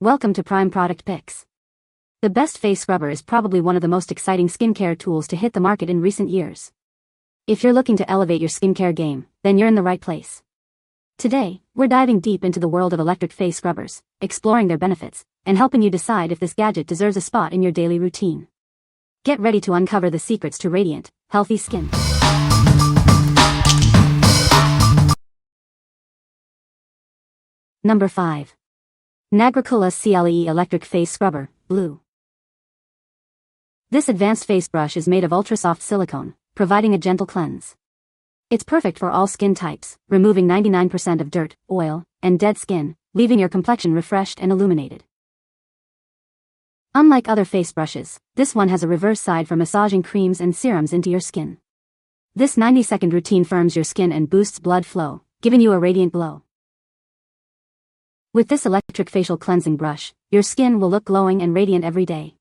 Welcome to Prime Product Picks. The best face scrubber is probably one of the most exciting skincare tools to hit the market in recent years. If you're looking to elevate your skincare game, then you're in the right place. Today, we're diving deep into the world of electric face scrubbers, exploring their benefits, and helping you decide if this gadget deserves a spot in your daily routine. Get ready to uncover the secrets to radiant, healthy skin. Number 5. NågraCoola CLIE Electric Face Scrubber, Blue. This advanced face brush is made of ultra-soft silicone, providing a gentle cleanse. It's perfect for all skin types, removing 99% of dirt, oil, and dead skin, leaving your complexion refreshed and illuminated. Unlike other face brushes, this one has a reverse side for massaging creams and serums into your skin. This 90-second routine firms your skin and boosts blood flow, giving you a radiant glow. With this electric facial cleansing brush, your skin will look glowing and radiant every day.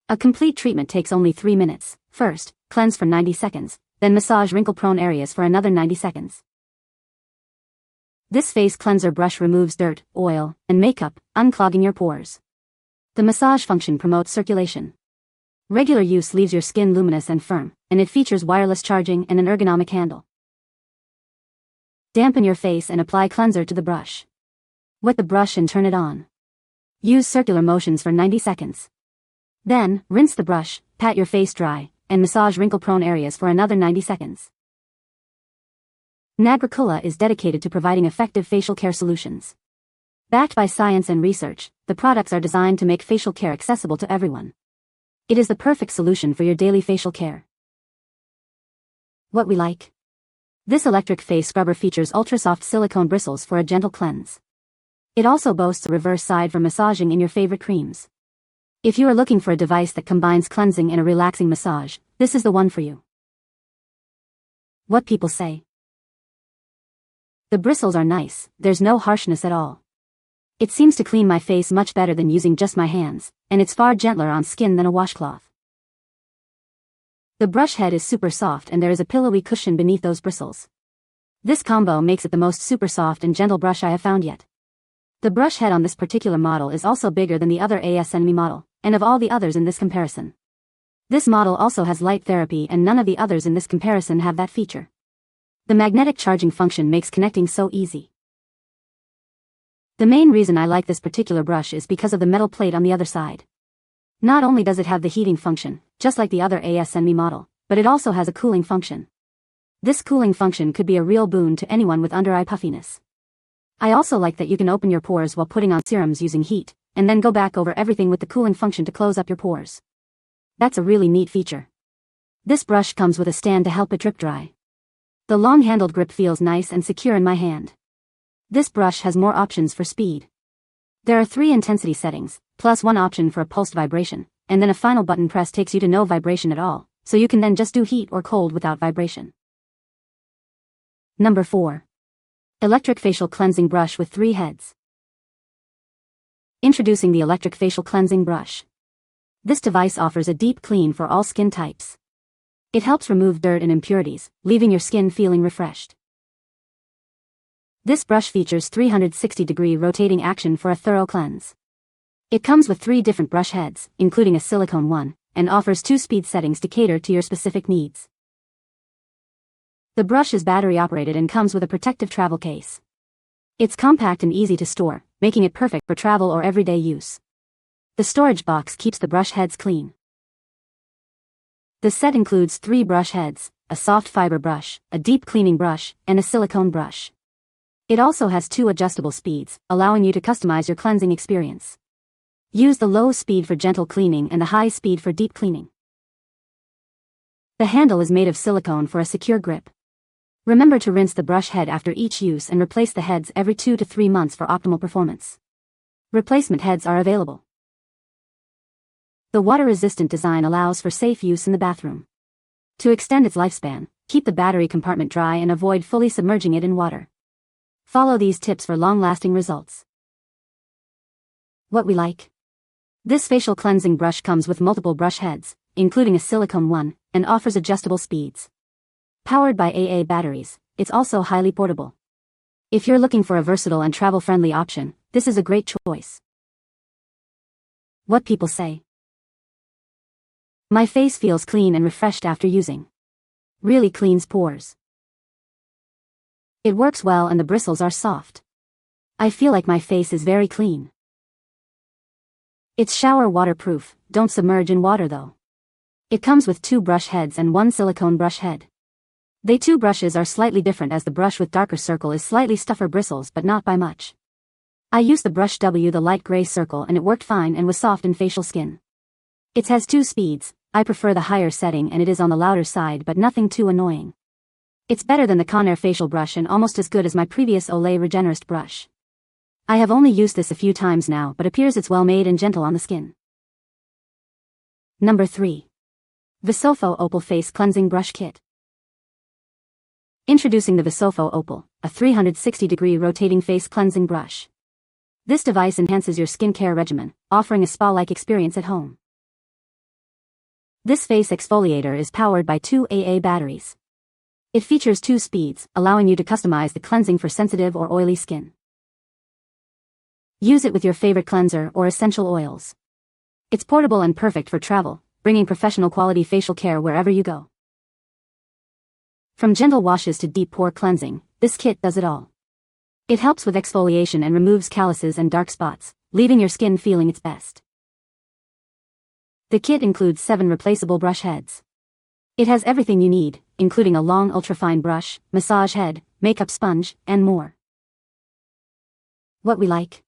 A complete treatment takes only 3 minutes. First, cleanse for 90 seconds, then massage wrinkle-prone areas for another 90 seconds. This face cleanser brush removes dirt, oil, and makeup, unclogging your pores. The massage function promotes circulation. Regular use leaves your skin luminous and firm, and it features wireless charging and an ergonomic handle. Dampen your face and apply cleanser to the brush. Wet the brush and turn it on. Use circular motions for 90 seconds. Then, rinse the brush, pat your face dry, and massage wrinkle-prone areas for another 90 seconds. NågraCoola is dedicated to providing effective facial care solutions. Backed by science and research, the products are designed to make facial care accessible to everyone. It is the perfect solution for your daily facial care. What we like. This electric face scrubber features ultra-soft silicone bristles for a gentle cleanse. It also boasts a reverse side for massaging in your favorite creams. If you are looking for a device that combines cleansing and a relaxing massage, this is the one for you. What people say. The bristles are nice, there's no harshness at all. It seems to clean my face much better than using just my hands, and it's far gentler on skin than a washcloth. The brush head is super soft and there is a pillowy cushion beneath those bristles. This combo makes it the most super soft and gentle brush I have found yet. The brush head on this particular model is also bigger than the other ASNME model, and of all the others in this comparison. This model also has light therapy and none of the others in this comparison have that feature. The magnetic charging function makes connecting so easy. The main reason I like this particular brush is because of the metal plate on the other side. Not only does it have the heating function, just like the other ASNME model, but it also has a cooling function. This cooling function could be a real boon to anyone with under-eye puffiness. I also like that you can open your pores while putting on serums using heat, and then go back over everything with the cooling function to close up your pores. That's a really neat feature. This brush comes with a stand to help it drip dry. The long-handled grip feels nice and secure in my hand. This brush has more options for speed. There are 3 intensity settings, plus 1 option for a pulsed vibration, and then a final button press takes you to no vibration at all, so you can then just do heat or cold without vibration. Number 4. Electric Facial Cleansing Brush with 3 heads. Introducing the Electric Facial Cleansing Brush. This device offers a deep clean for all skin types. It helps remove dirt and impurities, leaving your skin feeling refreshed. This brush features 360-degree rotating action for a thorough cleanse. It comes with 3 different brush heads, including a silicone one, and offers 2 speed settings to cater to your specific needs. The brush is battery operated and comes with a protective travel case. It's compact and easy to store, making it perfect for travel or everyday use. The storage box keeps the brush heads clean. The set includes 3 brush heads, a soft fiber brush, a deep cleaning brush, and a silicone brush. It also has 2 adjustable speeds, allowing you to customize your cleansing experience. Use the low speed for gentle cleaning and the high speed for deep cleaning. The handle is made of silicone for a secure grip. Remember to rinse the brush head after each use and replace the heads every 2 to 3 months for optimal performance. Replacement heads are available. The water-resistant design allows for safe use in the bathroom. To extend its lifespan, keep the battery compartment dry and avoid fully submerging it in water. Follow these tips for long-lasting results. What we like. This facial cleansing brush comes with multiple brush heads, including a silicone one, and offers adjustable speeds. Powered by AA batteries, it's also highly portable. If you're looking for a versatile and travel-friendly option, this is a great choice. What people say. My face feels clean and refreshed after using. Really cleans pores. It works well and the bristles are soft. I feel like my face is very clean. It's shower waterproof, don't submerge in water though. It comes with 2 brush heads and 1 silicone brush head. The 2 brushes are slightly different as the brush with darker circle is slightly stuffer bristles but not by much. I used the brush W the light gray circle and it worked fine and was soft in facial skin. It has 2 speeds, I prefer the higher setting and it is on the louder side but nothing too annoying. It's better than the Conair facial brush and almost as good as my previous Olay Regenerist brush. I have only used this a few times now but appears it's well made and gentle on the skin. Number 3. Visofo Opal Face Cleansing Brush Kit. Introducing the Visofo Opal, a 360-degree rotating face cleansing brush. This device enhances your skincare regimen, offering a spa-like experience at home. This face exfoliator is powered by 2 AA batteries. It features 2 speeds, allowing you to customize the cleansing for sensitive or oily skin. Use it with your favorite cleanser or essential oils. It's portable and perfect for travel, bringing professional quality facial care wherever you go. From gentle washes to deep pore cleansing, this kit does it all. It helps with exfoliation and removes calluses and dark spots, leaving your skin feeling its best. The kit includes 7 replaceable brush heads. It has everything you need, including a long ultrafine brush, massage head, makeup sponge, and more. What we like.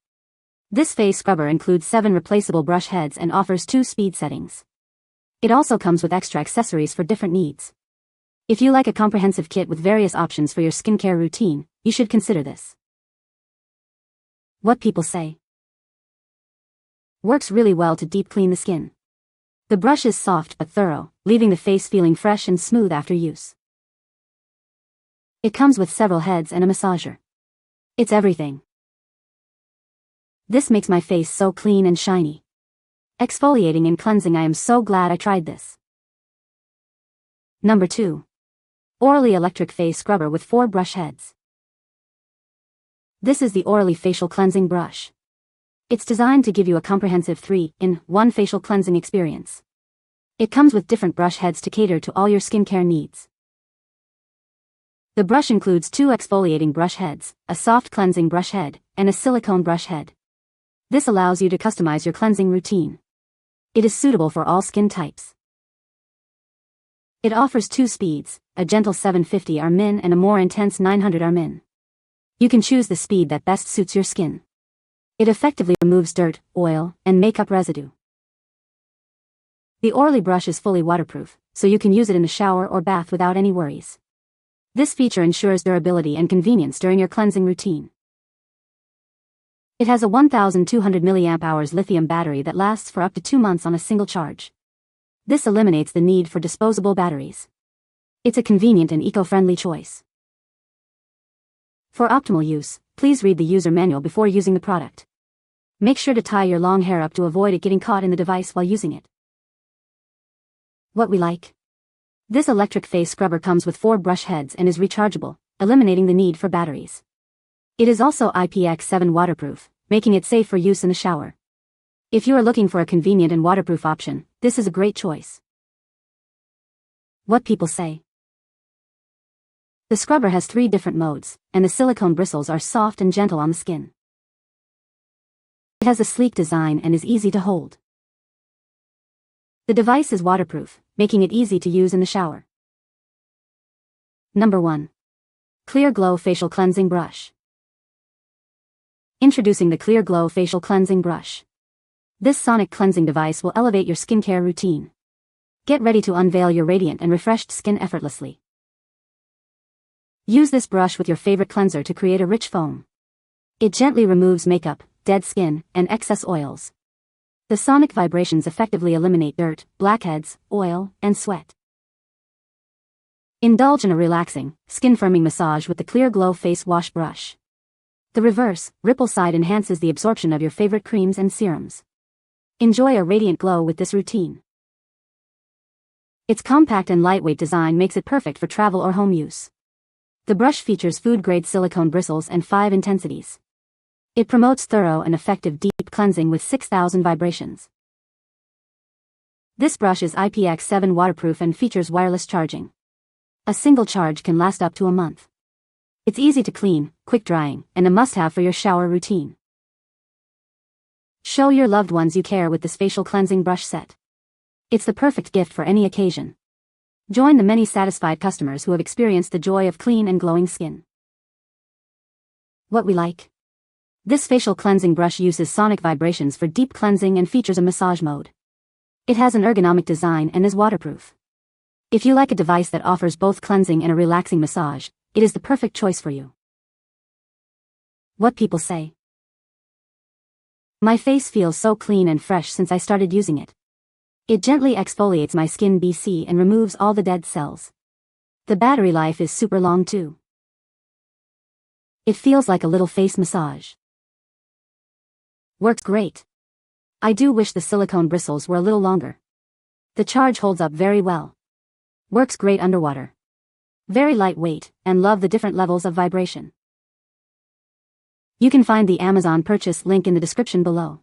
This face scrubber includes 7 replaceable brush heads and offers 2 speed settings. It also comes with extra accessories for different needs. If you like a comprehensive kit with various options for your skincare routine, you should consider this. What people say. Works really well to deep clean the skin. The brush is soft but thorough, leaving the face feeling fresh and smooth after use. It comes with several heads and a massager. It's everything. This makes my face so clean and shiny. Exfoliating and cleansing, I am so glad I tried this. Number 2. Orauley Electric Face Scrubber with 4 brush heads. This is the Orauley Facial Cleansing Brush. It's designed to give you a comprehensive 3-in-1 facial cleansing experience. It comes with different brush heads to cater to all your skincare needs. The brush includes 2 exfoliating brush heads, a soft cleansing brush head, and a silicone brush head. This allows you to customize your cleansing routine. It is suitable for all skin types. It offers 2 speeds, a gentle 750 Rmin and a more intense 900 Rmin. You can choose the speed that best suits your skin. It effectively removes dirt, oil, and makeup residue. The Orauley brush is fully waterproof, so you can use it in the shower or bath without any worries. This feature ensures durability and convenience during your cleansing routine. It has a 1200 mAh lithium battery that lasts for up to 2 months on a single charge. This eliminates the need for disposable batteries. It's a convenient and eco-friendly choice. For optimal use, please read the user manual before using the product. Make sure to tie your long hair up to avoid it getting caught in the device while using it. What we like. This electric face scrubber comes with 4 brush heads and is rechargeable, eliminating the need for batteries. It is also IPX7 waterproof, making it safe for use in the shower. If you are looking for a convenient and waterproof option, this is a great choice. What people say. The scrubber has 3 different modes, and the silicone bristles are soft and gentle on the skin. It has a sleek design and is easy to hold. The device is waterproof, making it easy to use in the shower. Number 1. Clear Glow Facial Cleansing Brush. Introducing the Clear Glow Facial Cleansing Brush. This sonic cleansing device will elevate your skincare routine. Get ready to unveil your radiant and refreshed skin effortlessly. Use this brush with your favorite cleanser to create a rich foam. It gently removes makeup, dead skin, and excess oils. The sonic vibrations effectively eliminate dirt, blackheads, oil, and sweat. Indulge in a relaxing, skin-firming massage with the Clear Glow Face Wash Brush. The reverse, ripple side enhances the absorption of your favorite creams and serums. Enjoy a radiant glow with this routine. Its compact and lightweight design makes it perfect for travel or home use. The brush features food-grade silicone bristles and 5 intensities. It promotes thorough and effective deep cleansing with 6,000 vibrations. This brush is IPX7 waterproof and features wireless charging. A single charge can last up to a month. It's easy to clean, quick drying, and a must-have for your shower routine. Show your loved ones you care with this facial cleansing brush set. It's the perfect gift for any occasion. Join the many satisfied customers who have experienced the joy of clean and glowing skin. What we like. This facial cleansing brush uses sonic vibrations for deep cleansing and features a massage mode. It has an ergonomic design and is waterproof. If you like a device that offers both cleansing and a relaxing massage, it is the perfect choice for you. What people say. My face feels so clean and fresh since I started using it. It gently exfoliates my skin BC and removes all the dead cells. The battery life is super long too. It feels like a little face massage. Works great. I do wish the silicone bristles were a little longer. The charge holds up very well. Works great underwater. Very lightweight, and love the different levels of vibration. You can find the Amazon purchase link in the description below.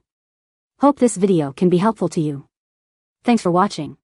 Hope this video can be helpful to you. Thanks for watching.